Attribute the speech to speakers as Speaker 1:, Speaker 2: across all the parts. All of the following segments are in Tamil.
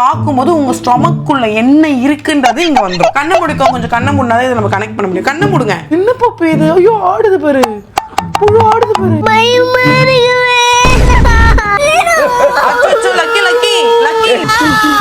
Speaker 1: பார்க்கும்போது உங்க ஸ்டொமக்குள்ள என்ன இருக்குன்றது இங்க வந்துடும். கண்ணை முடிக்க கொஞ்சம் கண்ணை மூடினாதான் இதை நம்ம கனெக்ட் பண்ண முடியும். கண்ணை மூடுங்க. என்ன பப்பு இது? ஐயோ ஆடுது பாரு, புழு ஆடுது பாரு. Lucky lucky lucky.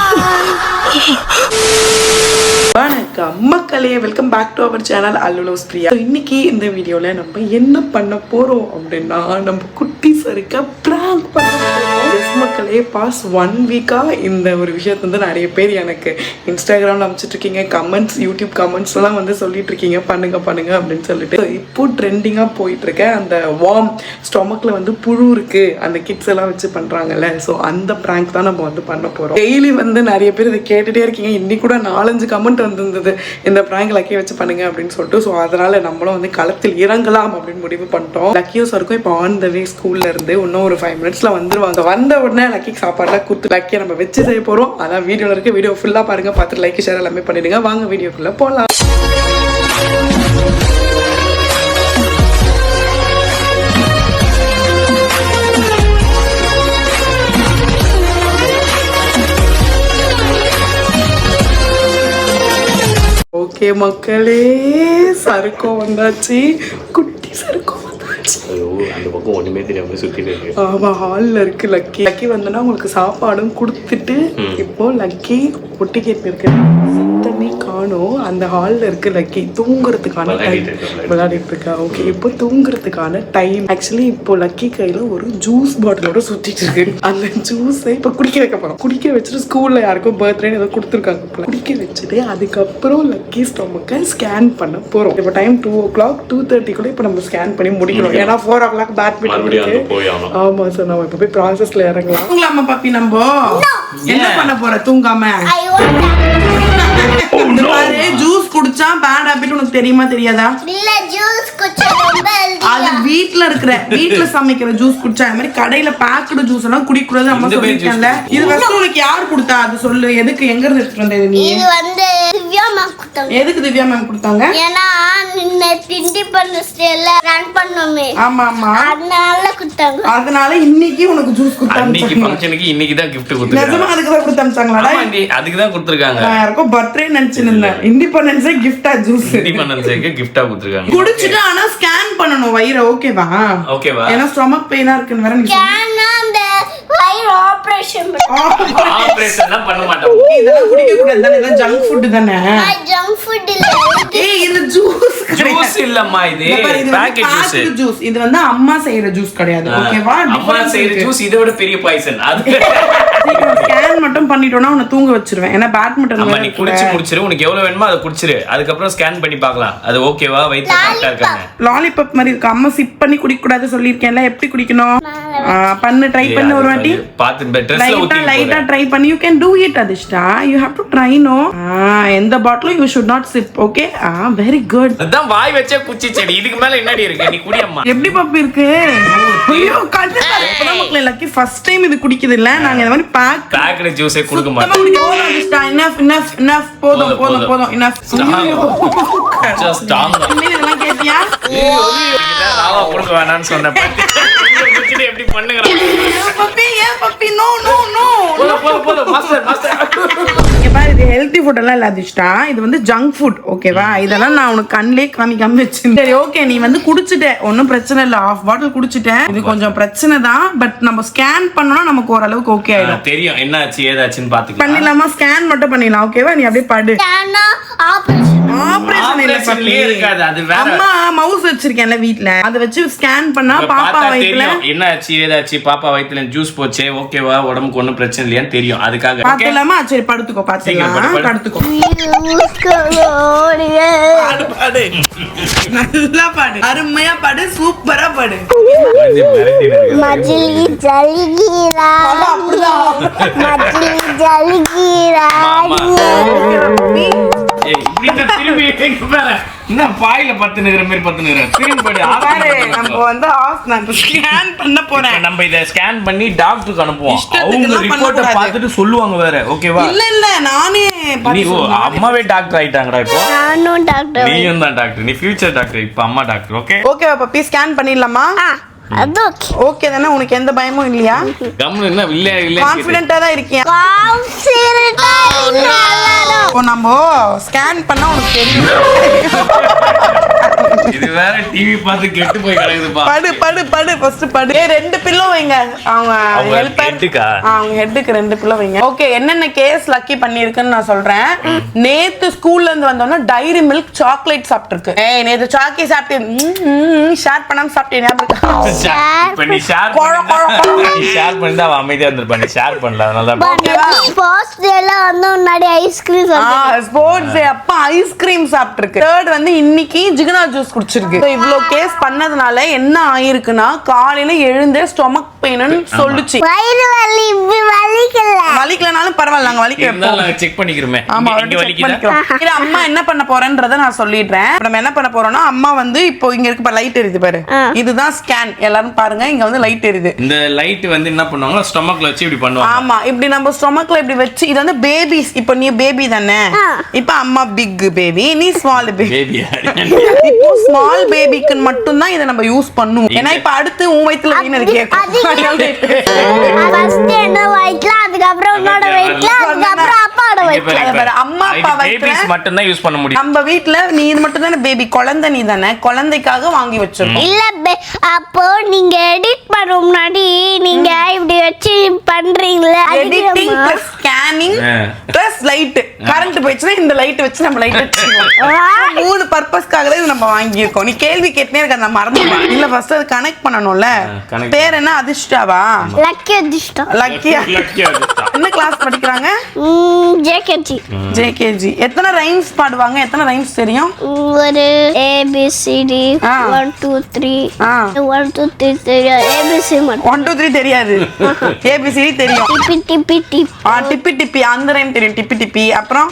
Speaker 1: வணக்கம் மக்களே, welcome back to our channel அல்லுலோஸ் பிரியா. இன்னைக்கு இந்த வீடியோல நம்ம என்ன பண்ண போறோம் அப்படின்னா, நம்ம குட்டி சருக்க பிராங்க் பண்ண போறோம். மக்களே, பாஸ் 1 வீக்கா இந்த ஒரு விஷயத்தை வந்து நிறைய பேர் எனக்கு இன்ஸ்டாகிராம்ல அனுப்பிச்சிட்டு இருக்கீங்க. கமெண்ட்ஸ், யூடியூப் கமெண்ட்ஸ் எல்லாம் வந்து சொல்லிட்டு இருக்கீங்க பண்ணுங்க பண்ணுங்க அப்படின்னு சொல்லிட்டு. இப்போ ட்ரெண்டிங்கா போயிட்டு இருக்க அந்த வார்ம் ஸ்டொமக்ல வந்து புழு இருக்கு, அந்த கிட்ஸ் எல்லாம் வச்சு பண்றாங்கல்ல, ஸோ அந்த பிராங்க் தான் நம்ம வந்து பண்ண போறோம். டெய்லி வந்து நிறைய பேர் இதை கேட்டுட்டே இருக்கீங்க. இன்னைக்கு கூட 4-5 கமெண்ட் வந்திருந்தது, இந்த பிராங்க் லக்கியை வச்சு பண்ணுங்க அப்படின்னு சொல்லிட்டு. ஸோ அதனால நம்மளும் வந்து களத்தில் இறங்கலாம் அப்படின்னு முடிவு பண்ணிட்டோம். லக்கியும் சருக்கும் இப்போ ஆன் த வே ஸ்கூல்ல இருந்து இன்னும் ஒரு 5 மினிட்ஸ்ல வந்துருவாங்க. வந்த உடனே லக்கிக்கு சாப்பாடுலாம் கொடுத்து லக்கியை நம்ம வச்சு செய்ய போறோம். அதான் வீடியோல இருக்க. வீடியோ ஃபுல்லா பாருங்க, பார்த்துட்டு லைக் ஷேர் எல்லாமே பண்ணிடுங்க. வாங்க வீடியோக்குள்ள போலாம். ஓகே மக்களே, சருக்கம் வந்தாச்சு. குட்டி சருக்கம் வந்தாச்சு.
Speaker 2: அந்த பக்கம் ஒண்ணுமே தெரியாம சுத்திட்டு இருக்கு.
Speaker 1: ஆமா, ஹால்ல இருக்கு லக்கி. லக்கி வந்தோன்னா உங்களுக்கு சாப்பாடும் கொடுத்துட்டு இப்போ லக்கி பொட்டி கேட்டு இருக்கு. சுத்தமே காணோம். அந்த ஹால்ல இருக்கு லக்கி. தூங்குறதுக்கான டைம் விளையாடிட்டு இருக்கா. ஓகே, இப்போ தூங்குறதுக்கான டைம். ஆக்சுவலி இப்போ லக்கி கையில ஒரு ஜூஸ் பாட்டிலோட சுத்திட்டு இருக்கு. அந்த ஜூஸை இப்போ குடிக்க வைக்க போறோம். குடிக்க வச்சுட்டு ஸ்கூல்ல யாருக்கும் பர்த்டேன்னு ஏதோ கொடுத்துருக்காங்க. குடிக்க வச்சுட்டு அதுக்கப்புறம் லக்கி ஸ்டொமக்கை ஸ்கேன் பண்ண போறோம். இப்போ டைம் 2 o'clock 2:30 இப்போ நம்ம ஸ்கேன் பண்ணி முடிக்கணும். ஏன்னா 4 o'clock பேட்மிண்டன் இருக்கு. ஆமா சார், நம்ம இப்போ போய் ப்ராசஸ்ல இறங்கலாம். தூங்கலாமா பாப்பி? நம்ம என்ன பண்ண போற தூங்காம? ஜூஸ் குடிச்சா பேட் ஹாபிட் உனக்கு தெரியுமா தெரியாதா?
Speaker 3: இல்ல, ஜூஸ் குடிச்சா ரொம்ப ஹெல்தி.
Speaker 1: அது வீட்ல சமைக்கிற ஜூஸ் குடிச்சா, அந்த மாதிரி கடையில பேக்டு ஜூஸ் எல்லாம் குடிக்க கூடாது நம்ம சொல்லிருக்கேன்ல. இது வந்து உனக்கு யார் கொடுத்தா? அது சொல்லு. எதுக்கு, எங்க இருந்து எடுத்துட்டு வந்தது நீ?
Speaker 3: இது வந்து திவ்யா மேம் கொடுத்தாங்க.
Speaker 1: எதுக்கு திவ்யா மேம் கொடுத்தாங்க?
Speaker 3: ஏன்னா இண்டிபெண்டன்ஸ் டேல ரன் பண்ணோமே.
Speaker 1: ஆமா ஆமா,
Speaker 3: அதனால கொடுத்தாங்க.
Speaker 1: அதனால இன்னைக்கு உனக்கு ஜூஸ் கொடுத்தாங்க.
Speaker 2: இன்னைக்கு ஃபங்க்ஷனுக்கு இன்னைக்கு தான் gift கொடுத்தாங்க.
Speaker 1: நிஜமா அதுக்கு தான் கொடுத்தாங்களாடா?
Speaker 2: அதுக்கு தான் கொடுத்திருக்காங்க.
Speaker 1: நான் யாருக்கும் பர்த்டே நினைச்சிருந்தேன். இண்டிபெண்டன்ஸே கிஃப்டா ஜூஸ்.
Speaker 2: இண்டிபெண்டன்ஸ்க்கு gift-ஆ கொடுத்திருக்காங்க.
Speaker 1: குடிச்சிட்டு ஆனா ஸ்கேன் பண்ணனும் வயிறு. ஓகேவா?
Speaker 2: ஓகேவா?
Speaker 1: ஏன்னா ஸ்டொமக் பெயினா இருக்குன்னு வேற நீ
Speaker 3: கேனா அந்த வயிறு ஆபரேஷன்
Speaker 2: ஆபரேஷன்லாம் பண்ண மாட்டோம்.
Speaker 1: இதெல்லாம் குடிக்க கூடாது தானே? இதெல்லாம் ஜங்க் ஃபுட் தானே.
Speaker 3: ஜங்க் ஃபுட் இல்ல.
Speaker 1: ஏய், இது ஜூஸ்
Speaker 2: ஜூஸ் இல்லம்மா, இது பேக்கெட் ஜூஸ்.
Speaker 1: ஜூஸ் இது வந்து அம்மா செய்யற ஜூஸ் கிடையாது. ஓகேவா?
Speaker 2: அம்மா செய்யற ஜூஸ் இதை விட பெரிய பாய்சன். அது
Speaker 1: ஸ்கேன் மட்டும் பண்ணிட்டோம்னா உன்னை தூங்க வச்சிருவேன். ஏன்னா பேட்மிண்டன்
Speaker 2: அம்மா நீ குடிச்சு முடிச்சிரு. உனக்கு எவ்வளவு வேணுமோ அதை குடிச்சிரு. அதுக்கப்புறம் ஸ்கேன் பண்ணி பார்க்கலாம் அது ஓகேவா, வயித்துல கரெக்ட்டா இருக்காங்க.
Speaker 1: லாலிபாப் மாதிரி இருக்கு. அம்மா சிப் பண்ணி குடிக்க கூடாது சொல்லிருக்கேன்ல. எப்படி குடிக்கணும் பண்ணு, ட்ரை பண்ணு ஒரு வாட்டி.
Speaker 2: பாத்து ட்ரெஸ்ல ஊத்தி
Speaker 1: லைட்டா ட்ரை பண்ணி. you can do it அதிஷ்டா. you have to try no. எந்த பாட்டிலும் you should not sip. okay? very good.
Speaker 2: அதான் வாய் வச்சே குச்சி செடி. இதுக்கு மேல என்னடி இருக்கு? நீ குடி அம்மா.
Speaker 1: எப்படி பப்பி இருக்கு? ஐயோ கண்ணு மக்களே, லக்கி ஃபர்ஸ்ட் டைம் இது குடிக்குது இல்ல. நாங்க இந்த மாதிரி பேக்டு ஜூஸே கொடுக்க மாட்டோம். enough போதும் போதும் போதும் enough.
Speaker 2: just stop.
Speaker 1: இதெல்லாம் கேட்டியா?
Speaker 2: ராவா கொடுக்க வேணாம்னு சொன்னேன். குடிச்சிட்டு எப்படி பண்ணுங்கற?
Speaker 1: பப்பி ஏ பப்பி நோ நோ நோ.
Speaker 2: போல மாஸ்டர்.
Speaker 1: இங்க பாரு, இது ஹெல்தி ஃபுட் எல்லாம் இல்ல அதிஷ்டா. இது வந்து ஜங்க் ஃபுட். ஓகேவா? இதெல்லாம் நான் உனக்கு கண்ணிலே காமிக்காம வச்சிருந்தேன். சரி ஓகே, நீ வந்து குடிச்சிட்ட, ஒன்னும் பிரச்சனை இல்ல. 1/2 பாட்டில் குடிச்சிட்டேன். இது கொஞ்சம் பிரச்சனை தான். பட் நம்ம ஸ்கேன் பண்ணோம்னா நமக்கு ஓரளவுக்கு ஓகே ஆயிடும்.
Speaker 2: தெரியும் என்ன ஆச்சு ஏதாச்சுன்னு பாத்துக்கலாம்.
Speaker 1: பண்ணிடலாமா? ஸ்கேன் மட்டும் பண்ணிடலாம். ஓகேவா? நீ அப்படியே படு.
Speaker 3: கேனா ஆபரேஷன்
Speaker 1: இல்ல பப்பி,
Speaker 2: இருக்காது. அது வேற.
Speaker 1: அம்மா மவுஸ் வச்சிருக்கேன்ல வீட்ல, அத வச்சு ஸ்கேன் பண்ணா பாப்பா வயித்துல
Speaker 2: என்ன ஆச்சு ஏதாச்சு, பாப்பா வயித்துல ஜூஸ் போச்சே ஓகேவா, உடம்புக்கு ஒண்ணும் பிரச்சனை இல்லையான்னு தெரியும். அதுக்காக
Speaker 1: பாத்தலாமா? சரி படுத்துக்கோ. பாத்தலாம், படுத்துக்கோ. பாடு நல்லா பாடு, அருமையா பாடு, சூப்பரா பாடு.
Speaker 3: மஜ்லி ஜல்கீரா மஜ்லி ஜல்கீரா.
Speaker 2: திரும்பி என்ன பாயில பத்து நிக்கிற மாதிரி பத்து நிக்கிறேன். திரும்பி
Speaker 1: நம்ம வந்து ஸ்கேன் பண்ண போறேன்.
Speaker 2: நம்ம இத ஸ்கேன் பண்ணி டாக்டருக்கு அனுப்புவோம். அவங்க ரிப்போர்ட்ட பார்த்துட்டு சொல்லுவாங்க வேற. ஓகேவா?
Speaker 1: இல்ல நானே
Speaker 2: நீ அம்மாவே டாக்டர் ஆயிட்டாங்கடா இப்போ.
Speaker 3: நானும் டாக்டர்.
Speaker 2: நீயும் தான் டாக்டர். நீ ஃபியூச்சர் டாக்டர், இப்போ அம்மா டாக்டர். ஓகே
Speaker 1: ஓகேவா பப்பி? ஸ்கேன் பண்ணிடலாமா?
Speaker 3: அது ஓகே
Speaker 1: ஓகே தானே? உனக்கு எந்த பயமும் இல்லையா?
Speaker 2: கம்முனு என்ன இல்ல
Speaker 1: கான்ஃபிடென்ட்டா தான் இருக்கியா?
Speaker 3: கான்ஃபிடென்ட்டா
Speaker 1: இப்போ நம்ம ஸ்கேன் பண்ணா உனக்கு தெரியும்.
Speaker 2: இது வேற டிவி பார்த்து கெட்டு போய் கிடக்குதுப்பா.
Speaker 1: படு ஃபர்ஸ்ட் படு. ரெண்டு பில்லோ வைங்க. அவங்க ஹெல்பர்
Speaker 2: ஹெட்டுக்கா?
Speaker 1: அவங்க ஹெட்டுக்கு ரெண்டு பில்லோ வைங்க. ஓகே, என்னென்ன கேஸ் லக்கி பண்ணிருக்குன்னு நான் சொல்றேன். நேத்து ஸ்கூல்ல இருந்து வந்தோம்னா டைரி மில்க் சாக்லேட் சாப்பிட்டுருக்கு. ஏய், நேத்து சாக்கி சாப்பிட்டு ஷேர் பண்ணாம சாப்பிட்டேன்.
Speaker 2: இப்ப நீ ஷேர் பண்ணி அவ அமைதியா இருந்திருப்பா. நீ ஷேர் பண்ணல, அதனால தான்.
Speaker 3: ஃபர்ஸ்ட் டேல வந்து முன்னாடி ஐஸ்கிரீம்
Speaker 1: ஸ்போர்ட்ஸ் டே அப்ப ஐஸ்கிரீம் சாப்பிட்டுருக்கு. தேர்ட் வந்து இன்னைக்கு ஜிகனா ஜூஸ் குடிச்சிருக்கு. இவ்ளோ கேஸ் பண்ணதுனால என்ன ஆயிருக்குன்னா, காலையில எழுந்தே ஸ்டொமக் பெயின்னு சொல்லுச்சு.
Speaker 3: வயிறு வலி
Speaker 1: வலிக்கலனாலும் பரவாயில்ல, நாங்க வலிக்க வைப்போம்.
Speaker 2: செக் பண்ணிக்கிறோமே.
Speaker 1: ஆமா,
Speaker 2: இங்க
Speaker 1: check
Speaker 2: வலிக்குதா?
Speaker 1: பண்ணிக்கிறோம். இல்ல, அம்மா என்ன பண்ண போறேன்றத நான் சொல்லிடுறேன். நம்ம என்ன பண்ண போறோம்னா, அம்மா வந்து இப்போ இங்க இருக்கு பாரு, லைட் எரியுது பாரு. இதுதான் ஸ்கேன். எல்லாரும் பாருங்க, இங்க வந்து லைட் எரியுது.
Speaker 2: இந்த லைட் வந்து என்ன பண்ணுவாங்க, ஸ்டொமக்ல வச்சு இப்படி பண்ணுவாங்க.
Speaker 1: ஆமா, இப்படி நம்ம ஸ்டொமக்ல இப்படி வச்சு, இது வந்து பேபிஸ். இப்போ நீ பேபி தானே, இப்போ அம்மா பிக் பேபி, நீ ஸ்மால் பேபி. இப்போ ஸ்மால் பேபிக்கு மட்டும் தான் இதை நம்ம யூஸ் பண்ணுவோம். ஏன்னா இப்ப அடுத்து உன் வயித்துல வீணர் கேக்கும்.
Speaker 3: ஃபர்ஸ்ட் என்ன வயித்துல, அதுக்கப்புறம் உன்னோட வயித்துல, அதுக்கப்புறம் அப்பாவோட வயித்துல.
Speaker 1: அம்மா அப்பா வயித்துல
Speaker 2: மட்டும் தான் யூஸ் பண்ண முடியும்.
Speaker 1: நம்ம வீட்ல நீ இது மட்டும் தானே பேபி, குழந்தை நீ தானே, குழந்தைக்காக வாங்கி வச்சிருக்கோம்.
Speaker 3: இல்ல அப்போ நீங்க எடிட் பண்ண முன்னாடி நீங்க இப்படி வச்சு பண்றீங்களா?
Speaker 1: Editing plus scanning plus light. Current போயிடுச்சுன்னா இந்த லைட் வச்சு நம்ம லைட் வச்சுக்குவோம். மூணு பர்பஸ்க்காக தான் இது நம்ம வாங்கி இருக்கோம். நீ கேள்வி கேட்டே இருக்க, நான் மறந்துடுவேன். இல்ல ஃபர்ஸ்ட் அது கனெக்ட் பண்ணணும்ல. பேர் என்ன? அதிர்ஷ்டாவா?
Speaker 3: லக்கி அதிர்ஷ்டம்.
Speaker 1: லக்கியா? என்ன கிளாஸ் படிக்கிறாங்க?
Speaker 3: ஜேகேஜி.
Speaker 1: ஜேகேஜி. எத்தனை ரைம்ஸ் பாடுவாங்க? எத்தனை ரைம்ஸ் தெரியும்?
Speaker 3: ஒரு ஏபிசிடி 1 2 3 1 2 3 தெரியாது. ஏபிசி மட்டும்
Speaker 1: 1 2 3 தெரியாது. ஏபிசிடி தெரியும்.
Speaker 3: டிப்பி டிப்பி டிப்.
Speaker 1: டிப்பி டிப்பி அந்த ரைம் தெரியும். டிப்பி டிப்பி. அப்புறம்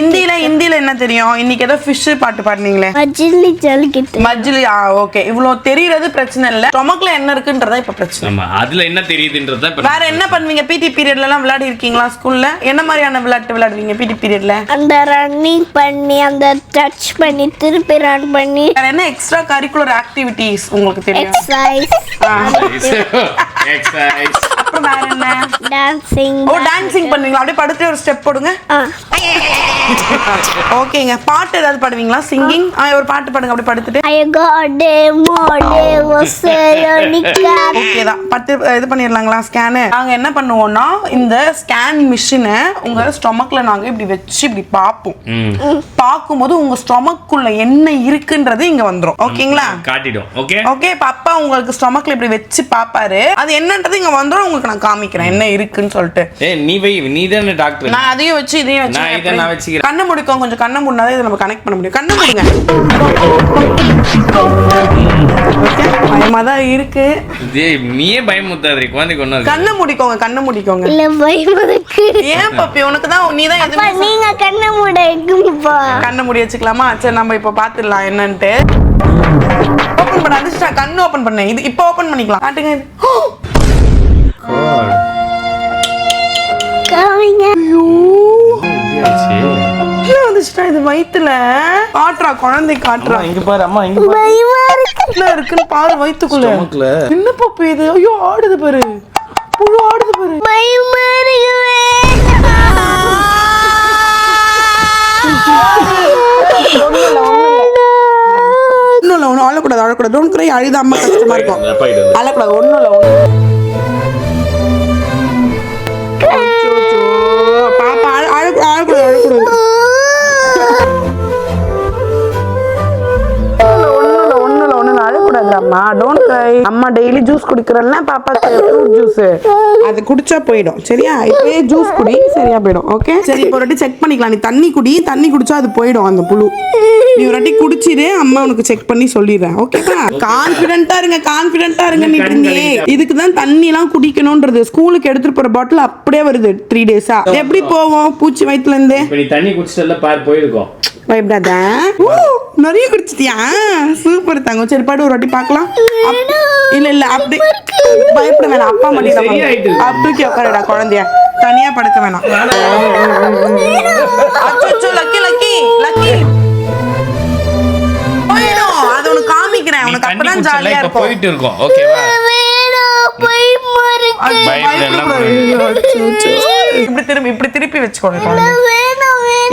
Speaker 1: ஹிந்தில என்ன தெரியும்? இன்னைக்கு ஏதோ ஃபிஷ் பாட்டு பாடுனீங்களே,
Speaker 3: மஜ்லி ஜல்கிட்டு.
Speaker 1: மஜ்லி. ஓகே, இவ்ளோ தெரியறது பிரச்சனை இல்ல. ஸ்டொமக்ல என்ன இருக்குன்றதா இப்ப பிரச்சனை.
Speaker 2: ஆமா, அதுல என்ன தெரியுதுன்றத.
Speaker 1: வேற என்ன பண்ணுவீங்க? பிடி பீரியட்ல எல்லாம் விளையாடி இருக்கீங்களா ஸ்கூல்ல? என்ன மாதிரியான விளையாட்டு விளையாடுவீங்க பிடி பீரியட்ல?
Speaker 3: அந்த ரன்னிங் பண்ணி, அந்த டச் பண்ணி, திருப்பி ரன் பண்ணி.
Speaker 1: வேற என்ன எக்ஸ்ட்ரா கரிக்குலர் ஆக்டிவிட்டீஸ் உங்களுக்கு தெரியும்?
Speaker 3: எக்ஸசைஸ்.
Speaker 2: எக்ஸசைஸ்.
Speaker 1: அப்புறம் வேற என்ன?
Speaker 3: டான்சிங்.
Speaker 1: டான்சிங் பண்ணுவீங்களா? அப்படியே படுத்து ஒரு ஸ்டெப் போடுங்க. ஓகேங்க. பாட்டு ஏதாவது பாடுவீங்களா? சிங்கிங். ஒரு பாட்டு பாடுங்க அப்படியே படுத்துட்டு.
Speaker 3: I got day மோடே வசயோனிகா.
Speaker 1: ஓகே தான். இது பண்ணிரலாங்களா ஸ்கேன்? நாங்க என்ன பண்ணுவோம்னா, இந்த ஸ்கேன் மிஷினை உங்க ஸ்டொமக்ல நாங்க இப்படி வச்சு இப்படி பாப்போம். பாக்கும்போது உங்க ஸ்டொமக்குள்ள என்ன இருக்குன்றது இங்க வந்துரும். ஓகேங்களா?
Speaker 2: காட்டிடும். Okay
Speaker 1: okay. இப்ப அப்பா உங்களுக்கு ஸ்டொமக்ல இப்படி வச்சு பாப்பாரு. அது என்னன்றது இங்க வந்துரும். உங்களுக்கு நான் காமிக்கிறேன் என்ன இருக்குன்னு சொல்லிட்டு.
Speaker 2: நீ தானே டாக்டர்.
Speaker 1: நான் அதையும் வச்சு இதையும் வச்சு
Speaker 2: நான் வச்சுக்கிறேன்.
Speaker 1: கண்ணை முடிக்கும். கொஞ்சம் கண்ணை மூடினாதான் இதை நம்ம கனெக்ட் பண்ண முடியும். கண்ணை மூடுங்க. பயமா தான் இருக்கு.
Speaker 2: நீயே பயமுத்தாதே குழந்தைக்கு ஒண்ணு.
Speaker 1: கண்ணை மூடிக்கோங்க. கண்ணை மூடிக்கோங்க.
Speaker 3: இல்ல பயமதுக்கு.
Speaker 1: ஏன் பப்பி? உனக்கு தான் நீ தான் எதுவுமே.
Speaker 3: நீங்க கண்ணை மூடுங்கப்பா.
Speaker 1: கண்ணை மூடி வச்சுக்கலாமா? சரி, நம்ம இப்ப பாத்துடலாம் என்னன்ட்டு. ஓபன் பண்ண. அதிர்ஷ்டா கண்ணு ஓபன் பண்ணு. இது இப்ப ஓபன் பண்ணிக்கலாம். காட்டுங்க.
Speaker 3: காமிங்க.
Speaker 1: அதிர்ஷ்டா இது வயித்துல காட்டுறா. குழந்தை காட்டுறா.
Speaker 2: இங்க பாரு அம்மா, இங்க பாரு.
Speaker 3: பயமா இருக்கு.
Speaker 1: என்ன இருக்குன்னு பாரு வயித்துக்குள்ள. என்ன பப்பி இது? ஐயோ, ஆடுது பாரு. புழு ஆடுது பாரு.
Speaker 3: பயமா இருக்கு.
Speaker 1: ஒன்னும் அழக்கூடாது. அழக்கூடாது. டோன்ட் கிரை. அழுத அம்மா கஷ்டமா இருக்கும். அழக்கூடாது. ஒன்னும் இல்ல. பாப்பா அழக்கூடாது. அழக்கூடாது. அழக்கூடாதுமா. Don't cry. அம்மா டெய்லி ஜூஸ் குடிக்கிறல்ல பாப்பாக்கு, ஃப்ரூட் ஜூஸ். அது குடிச்சா போயிடும். சரியா? இப்பவே ஜூஸ் குடி, சரியா போயிடும். ஓகே, சரி. இப்போ ஒரு வாட்டி செக் பண்ணிக்கலாம். நீ தண்ணி குடி. தண்ணி குடிச்சா அது போயிடும் அந்த புழு. நீ ஒரு வாட்டி குடிச்சிரு. அம்மா உனக்கு செக் பண்ணி சொல்லிடுறேன். ஓகேவா? கான்ஃபிடென்ட்டா இருங்க. கான்ஃபிடென்ட்டா இருங்க. நீ இதுக்கு தான் தண்ணி எல்லாம் குடிக்கணும்ன்றது. ஸ்கூலுக்கு எடுத்துட்டு போற பாட்டில் அப்படியே வருது 3 டேஸா. எப்படி போவோம் பூச்சி வயித்துல இருந்து?
Speaker 2: நீ தண்ணி குடிச்சல பாரு போயிருக்கும்.
Speaker 1: பயப்படாத. நிறைய குடிச்சிட்டியா? சூப்பர் தங்கம். சரி, பாடு ஒரு வாட்டி பார்க்கலாம். இல்ல அப்படி பயப்பட வேணாம். அப்பா மடியில அப்படி உட்காருடா. குழந்தைய தனியா படுக்க வேணாம். அச்சோ, லக்கி லக்கி லக்கி போயிடும். அது உனக்கு காமிக்கிறேன். உனக்கு அப்பதான் ஜாலியா இருக்கும்.
Speaker 2: போயிட்டு இருக்கும். ஓகேவா?
Speaker 1: இப்படி திருப்பி வச்சுக்கோங்க.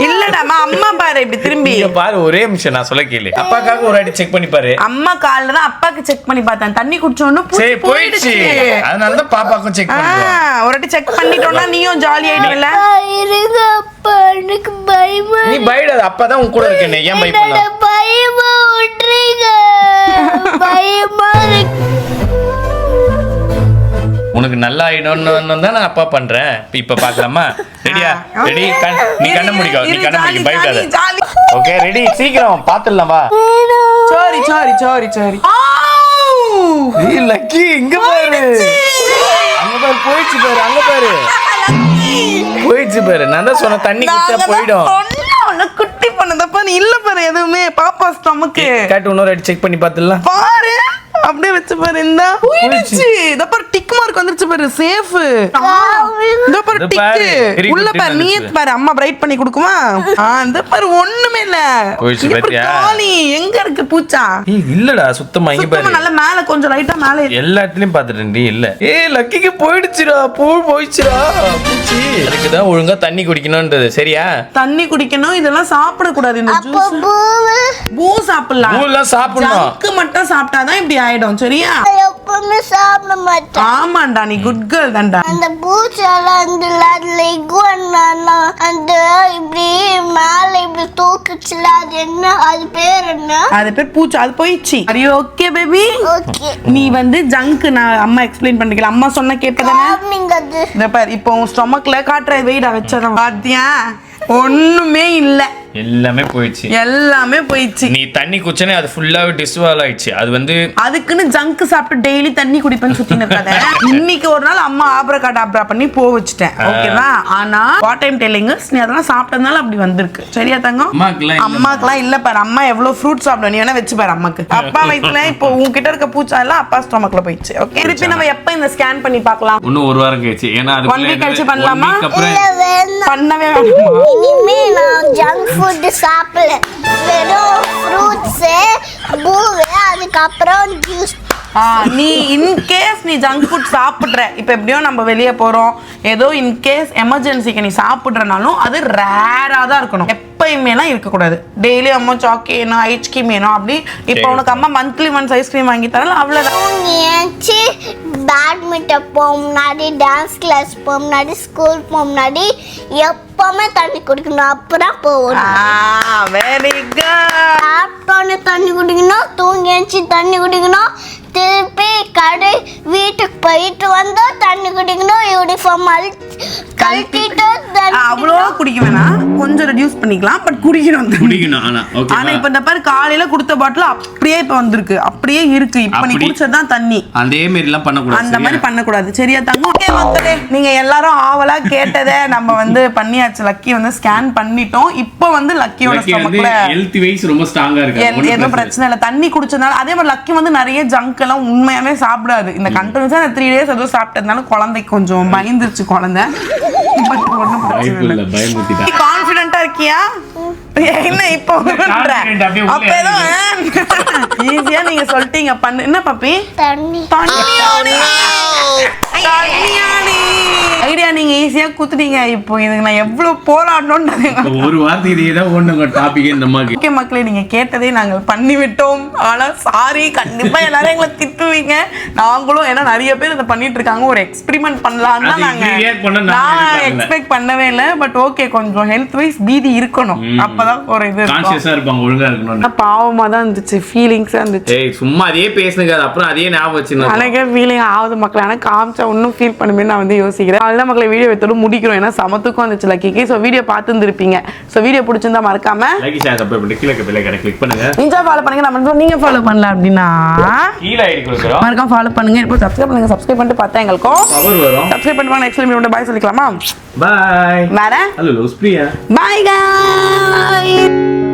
Speaker 1: இல்லடா அம்மா பாரு இப்படி திரும்பி
Speaker 2: பாரு. ஒரே நிமிஷம் நான் சொல்ல கேளு. அப்பாக்காக ஒரு அடி செக் பண்ணி பாரு.
Speaker 1: அம்மா கால்ல தான் அப்பாக்கு செக் பண்ணி பார்த்தேன். தண்ணி குடிச்சோன்னு
Speaker 2: போயிடுச்சு. அதனால தான் பாப்பாக்கும் செக் பண்ணுவோம்.
Speaker 1: ஒரு அடி செக் பண்ணிட்டோம்னா நீயும் ஜாலி ஆயிடுவல.
Speaker 3: அப்பா எனக்கு பயமா.
Speaker 2: நீ பயப்படாத. அப்பதான் உன் கூட இருக்கேனே. ஏன் பயப்படலாம்?
Speaker 3: பயமா விட்டுறீங்க. பயமா இருக்கு.
Speaker 2: உனக்கு நல்லா ஆயிடும்னு தான் நான் அப்பா பண்றேன். இப்ப பாக்கலாமா? ரெடியா? ரெடி? நீ கண்ண முடிக்க. நீ கண்ண முடிக்க. பயப்படாத. Okay ready? சீக்கிரம் பாத்துடலாம் வா.
Speaker 1: Sorry sorry sorry sorry.
Speaker 2: ஏய் லக்கி இங்க பாரு. அங்க பாரு போயிடுச்சு பாரு. அங்க பாரு போயிடுச்சு பாரு. நான் தான் சொன்ன தண்ணி குடிச்சா போய்டும்.
Speaker 1: குட்டி பண்ணதப்ப நீ இல்ல பாரு எதுவுமே. பாப்பா ஸ்டமக்கு
Speaker 2: காட்டு இன்னொரு அடி செக் பண்ணி பாத்துடலாம்.
Speaker 1: பாரு அப்படியே வச்சு பாரு. இந்த போயிடுச்சு. இத பாரு டிக் மார்க் வந்துருச்சு பாரு. சேஃப். இந்த பாரு டிக் உள்ள பாரு. நீ பாரு அம்மா பிரைட் பண்ணி கொடுக்குமா? இந்த பாரு ஒண்ணுமே இல்ல.
Speaker 2: போயிடுச்சு பாத்தியா?
Speaker 1: காலி எங்க இருக்கு பூச்சா?
Speaker 2: ஏய் இல்லடா சுத்தமா இங்க பாரு.
Speaker 1: நல்ல மேல கொஞ்சம் லைட்டா மேல
Speaker 2: எல்லா இடத்துலயும் பாத்துட்டேன்டி. இல்ல ஏய் லக்கிக்கு போயிடுச்சுடா. போயிடுச்சுடா பூச்சி. அதுக்கு தான் ஒழுங்கா தண்ணி குடிக்கணும்ன்றது. சரியா?
Speaker 1: தண்ணி குடிக்கணும். இதெல்லாம் சாப்பிட கூடாது. இந்த ஜூஸ் பூ சாப்பிடலாம்.
Speaker 2: பூலாம் சாப்பிடணும்.
Speaker 1: ஜங்க் மட்டும் சாப்பிட்டாதான் இப்படி ஆயிடும். சரியா?
Speaker 3: எப்பவுமே சாப்பிட மாட்டேன்.
Speaker 1: ஆமாண்டா நீ குட் கேர்ள் தான்டா.
Speaker 3: அந்த பூச்சால அந்த லெகுவன்னா அந்த இப்படி மேல இப்படி தூக்குச்சுல. அது என்ன? அது பேர் என்ன?
Speaker 1: அது பேர் பூச்சி. அது போயிடுச்சு. are you okay baby?
Speaker 3: Okay.
Speaker 1: நீ வந்து ஜங்க் நான் அம்மா எக்ஸ்பிளைன் பண்ணிக்கலாம். அம்மா சொன்ன கேட்டதானே?
Speaker 3: நீங்க அது
Speaker 1: இந்த பாரு இப்போ உன் ஸ்டொமக்ல காட்டுற வெயிடா வச்சதான் பாத்தியா? ஒண்ணுமே இல்ல.
Speaker 2: எல்லாமே போயிடுச்சு.
Speaker 1: எல்லாமே போயிடுச்சு.
Speaker 2: நீ தண்ணி குச்சனே அது ஃபுல்லாவே டிஸ்வால் ஆயிடுச்சு. அது வந்து
Speaker 1: அதுக்குன்னு ஜங்க் சாப்பிட்டு டெய்லி தண்ணி குடிப்பேன்னு சுத்தின்னு இருக்காத. இன்னைக்கு ஒரு நாள் அம்மா ஆப்ரா பண்ணி போ வச்சுட்டேன். ஓகேவா? ஆனா வாட் டைம் டெல்லிங் நீ அதெல்லாம் சாப்பிட்டதுனால அப்படி வந்திருக்கு. சரியா தங்கம்? அம்மாக்கெல்லாம் இல்ல பாரு. அம்மா எவ்வளவு ஃப்ரூட் சாப்பிட நீ வேணா வச்சு பாரு அம்மாக்கு. அப்பா வயித்துல இப்போ உன்கிட்ட இருக்க பூச்சா எல்லாம் அப்பா ஸ்டொமக்ல போயிடுச்சு. ஓகே திருப்பி நம்ம எப்ப இந்த ஸ்கேன் பண்ணி பார்க்கலாம்?
Speaker 2: இன்னும் ஒரு வாரம் கழிச்சு. ஏன்னா அது
Speaker 1: 1 வீக் கழிச்சு பண்ணலாமா? பண்ணவே
Speaker 3: வேண்டாம். இனிமே நான் ஜங்க் ஃபுட் சாப்பிடல. வெறும் ஃப்ரூட்ஸ் பூவே அதுக்கப்புறம் ஜூஸ்.
Speaker 1: நீ இன்கேஸ் நீ ஜங்க் ஃபுட் சாப்பிட்ற இப்போ எப்படியோ நம்ம வெளியே போகிறோம் ஏதோ இன்கேஸ் எமர்ஜென்சிக்கு நீ சாப்பிட்றனாலும் அது ரேராக தான் இருக்கணும். எப்பயுமேலாம் இருக்கக்கூடாது. டெய்லி அம்மா சாக்கி வேணும் ஐஸ்கிரீம் வேணும் அப்படி. இப்போ உனக்கு அம்மா மந்த்லி ஒன்ஸ் ஐஸ்கிரீம் வாங்கி தரல அவ்வளோதான்.
Speaker 3: ஏன்ச்சு பேட்மிண்டன் போக முன்னாடி டான்ஸ் கிளாஸ் போக முன்னாடி ஸ்கூல் போக முன்னாடி எப்பவுமே தண்ணி குடிக்கணும். அப்புறம் போகணும்.
Speaker 1: Very good.
Speaker 3: சாப்பிட்டோன்னு தண்ணி குடிக்கணும். தூங்கி எழுந்துச்சு தண்ணி குடிக்கணும். திருப்பி கடை வீட்டுக்கு போயிட்டு வந்தா தண்ணி குடிக்கணும். யூனிஃபார்ம் கழட்டிட்டு
Speaker 1: அவ்வளோ குடிக்க வேணாம். கொஞ்சம் ரெடியூஸ் பண்ணிக்கலாம். பட் குடிக்கணும். ஆனா இப்ப இந்த பாரு காலையில கொடுத்த பாட்டில் அப்படியே இப்ப வந்திருக்கு. அப்படியே இருக்கு. இப்ப நீ குடிச்சதுதான் தண்ணி.
Speaker 2: அதே மாதிரி எல்லாம் பண்ணக்கூடாது.
Speaker 1: அந்த மாதிரி பண்ணக்கூடாது. சரியா தங்கம்? ஓகே மக்களே நீங்க எல்லாரும் ஆவலா கேட்டதை நம்ம வந்து பண்ணியாச்சு. லக்கி வந்து ஸ்கேன் பண்ணிட்டோம். இப்போ வந்து லக்கியோட ஸ்டொமக்ல
Speaker 2: ஹெல்த் வைஸ் ரொம்ப ஸ்ட்ராங்கா இருக்கு.
Speaker 1: எதுவும் பிரச்சனை இல்லை. தண்ணி குடிச்சதுனால. அதே மாதிரி லக்கி வந்து நிறைய ஜங்க் எல்லாம் உண்மையாவே சாப்பிடாது. இந்த கண்டினியூஸா 3 days ஏதோ சாப்பிட்டதுனால குழந்தைக்கு கொஞ்சம் பயந்துருச்சு குழந்தை. கான்ஃபிடென்ட்டா இருக்கியா? என்ன இப்போ ஈஸியா நீங்க சொல்லிட்டீங்க பண்ணு. என்ன பாப்பி?
Speaker 3: தண்ணி
Speaker 1: ஐடியா நீங்க ஈஸியா குத்துட்டீங்க. இப்போ இதுக்கு நான் எவ்வளவு போராடணும்ன்றது
Speaker 2: ஒரு வார்த்தை இதேதான் ஒண்ணுங்க டாபிக். இந்த மாதிரி
Speaker 1: ஓகே மக்களே நீங்க கேட்டதே நாங்கள் பண்ணி விட்டோம். ஆனா சாரி கண்டிப்பா எல்லாரும் எங்களை திட்டுவீங்க. நாங்களும் ஏன்னா நிறைய பேர் இதை பண்ணிட்டு இருக்காங்க. ஒரு எக்ஸ்பெரிமெண்ட் பண்ணலாம்னு தான் நான் எக்ஸ்பெக்ட் பண்ணவே இல்லை. பட் ஓகே கொஞ்சம் ஹெல்த் வைஸ் பீதி இருக்கணும். அப்பதான் ஒரு இது
Speaker 2: கான்ஷியஸா இருப்பாங்க. ஒழுங்கா இருக்கணும்.
Speaker 1: பாவமா தான் இருந்துச்சு. ஃபீலிங்ஸா இருந்துச்சு.
Speaker 2: சும்மா அதே பேசுங்க. அப்புறம் அதே ஞாபகம் வச்சுக்கணும்.
Speaker 1: எனக்கே ஃபீலிங் ஆகுது மக்கள். எனக்கு காமிச்சா இன்னும் ஃபீல் பண்ணுமே நான் வந்து யோசிக்கிறேன். அதுதான் மக்களை வீடியோ வைத்தோட முடிக்கிறோம். ஏன்னா சமத்துக்கும் வந்துச்சு லக்கிக்கு. ஸோ வீடியோ பார்த்துருப்பீங்க. ஸோ வீடியோ பிடிச்சிருந்தா மறக்காம
Speaker 2: லைக் ஷேர் சப்ஸ்கிரைப் பண்ணி கீழே பெல் ஐகானை கிளிக் பண்ணுங்க.
Speaker 1: இன்ஸ்டா ஃபாலோ பண்ணுங்க. நம்ம நீங்க ஃபாலோ பண்ணல அப்படின்னா
Speaker 2: கீழே ஐடி கொடுக்குறோம்.
Speaker 1: மறக்காம ஃபாலோ பண்ணுங்க. இப்போ சப்ஸ்கிரைப் பண்ணுங்க. சப்ஸ்கிரைப் பண்ணிட்டு பார்த்தா எங்களுக்கும்
Speaker 2: பவர் வரும்.
Speaker 1: சப்ஸ்கிரைப் பண்ணுவாங்க. நெக்ஸ்ட் வீடியோல பாய் சொல்லிக்கலாமா?
Speaker 2: பாய்.
Speaker 1: வேற
Speaker 2: ஹலோ ஸ்பிரியா.
Speaker 1: பாய் गाइस.